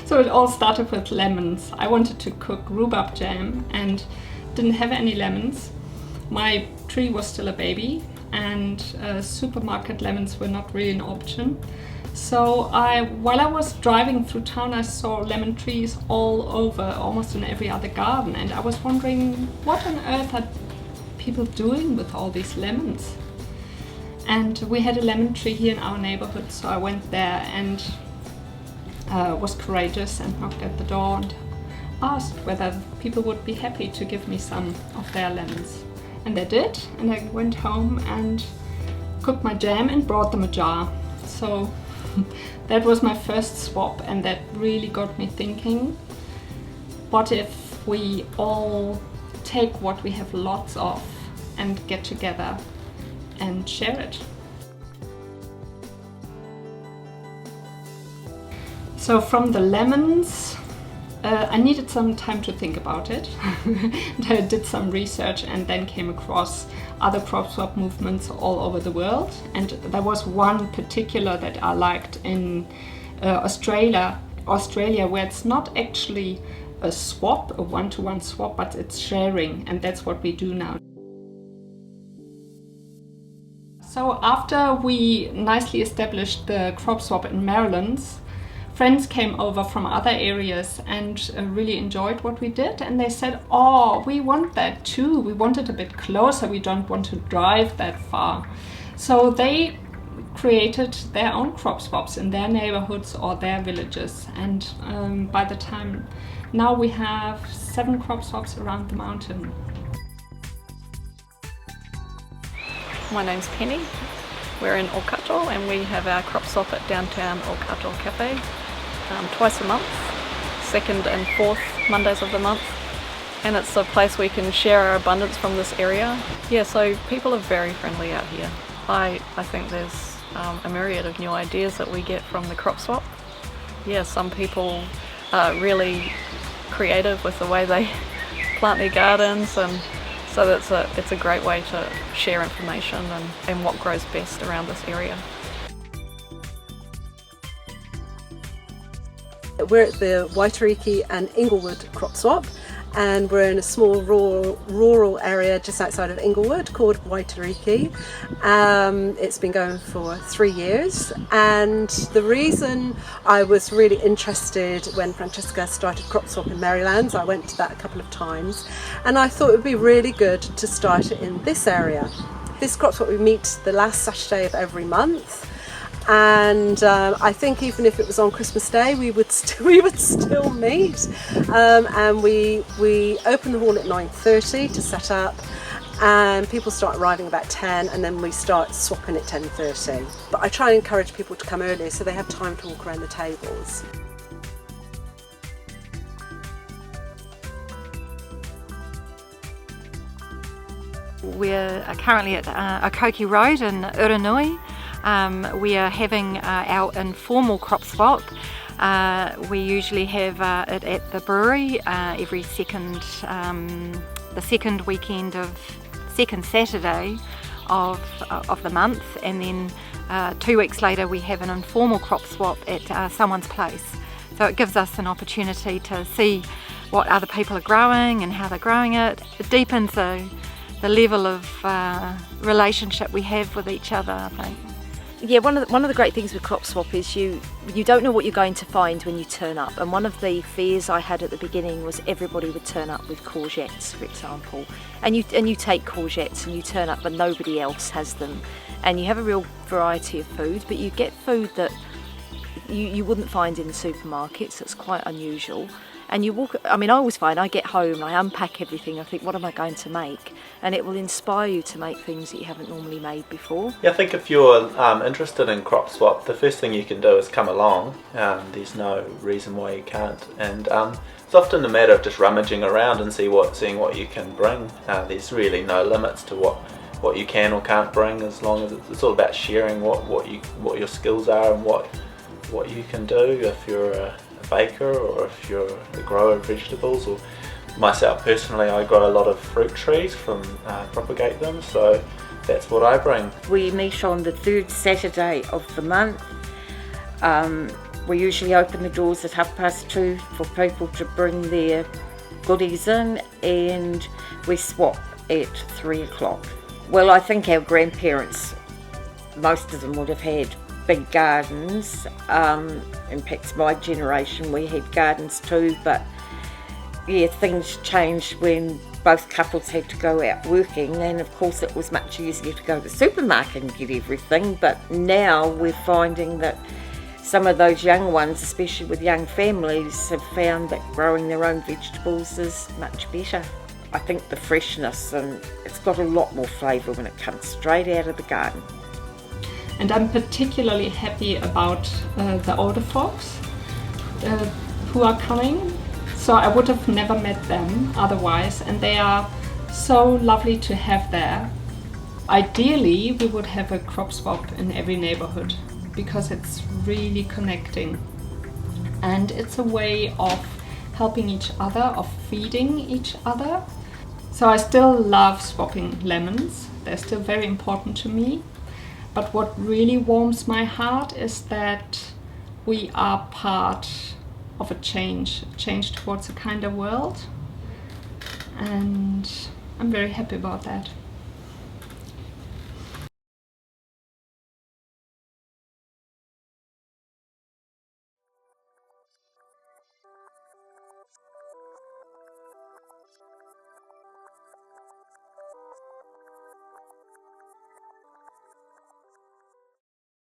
So it all started with lemons. I wanted to cook rhubarb jam and didn't have any lemons. My tree was still a baby and supermarket lemons were not really an option. So while I was driving through town, I saw lemon trees all over, almost in every other garden, and I was wondering, what on earth are people doing with all these lemons? And we had a lemon tree here in our neighborhood, so I went there and was courageous and knocked at the door and asked whether people would be happy to give me some of their lemons. And they did, and I went home and cooked my jam and brought them a jar. So that was my first swap, and that really got me thinking, what if we all take what we have lots of and get together and share it? So from the lemons, I needed some time to think about it. I did some research and then came across other crop swap movements all over the world, and there was one particular that I liked in Australia, where it's not actually a swap, a one-to-one swap, but it's sharing, and that's what we do now. So after we nicely established the crop swap in Maryland, friends came over from other areas and really enjoyed what we did, and they said, oh, we want that too, we want it a bit closer, we don't want to drive that far. So they created their own crop swaps in their neighborhoods or their villages, and by the time now we have 7 crop swaps around the mountain. My name's Penny. We're in Okato and we have our crop swap at downtown Okato Cafe twice a month, 2nd and 4th Mondays of the month, and it's a place we can share our abundance from this area. Yeah, so people are very friendly out here. I think there's a myriad of new ideas that we get from the crop swap. Yeah, some people are really creative with the way they plant their gardens, and so it's a great way to share information and what grows best around this area. We're at the Whiteley and Inglewood crop swap, and we're in a small rural area just outside of Inglewood called Whiteley. It's been going for 3 years, and the reason I was really interested when Francesca started crop swap in Maryland, I went to that a couple of times, and I thought it would be really good to start it in this area. This crop swap, we meet the last Saturday of every month. And I think even if it was on Christmas Day, we would still meet. And we open the hall at 9:30 to set up, and people start arriving about 10, and then we start swapping at 10:30. But I try and encourage people to come earlier so they have time to walk around the tables. We're currently at Aotearoa Road in Uranui. We are having our informal crop swap. We usually have it at the brewery every second Saturday of the month, and then 2 weeks later we have an informal crop swap at someone's place. So it gives us an opportunity to see what other people are growing and how they're growing it. It deepens the level of relationship we have with each other, I think. Yeah, one of the great things with crop swap is you don't know what you're going to find when you turn up, and one of the fears I had at the beginning was everybody would turn up with courgettes, for example, and you take courgettes and you turn up but nobody else has them, and you have a real variety of food, but you get food that you wouldn't find in the supermarkets. It's quite unusual. And you walk, I mean, I always find I get home, I unpack everything, I think, what am I going to make? And it will inspire you to make things that you haven't normally made before. Yeah, I think if you're interested in crop swap, the first thing you can do is come along. There's no reason why you can't. And it's often a matter of just rummaging around and seeing what you can bring. There's really no limits to what you can or can't bring, as long as it's all about sharing what your skills are and what you can do. If you're a baker, or if you're a grower of vegetables, or myself personally, I grow a lot of fruit trees from propagate them, so that's what I bring. We meet on the 3rd Saturday of the month. We usually open the doors at 2:30 for people to bring their goodies in, and we swap at 3 o'clock. Well, I think our grandparents, most of them would have had big gardens. In fact, my generation, we had gardens too, but yeah, things changed when both couples had to go out working, and of course it was much easier to go to the supermarket and get everything. But now we're finding that some of those young ones, especially with young families, have found that growing their own vegetables is much better. I think the freshness, and it's got a lot more flavour when it comes straight out of the garden. And I'm particularly happy about the older folks who are coming. So I would have never met them otherwise, and they are so lovely to have there. Ideally, we would have a crop swap in every neighborhood because it's really connecting. And it's a way of helping each other, of feeding each other. So I still love swapping lemons. They're still very important to me. But what really warms my heart is that we are part of a change towards a kinder world. And I'm very happy about that.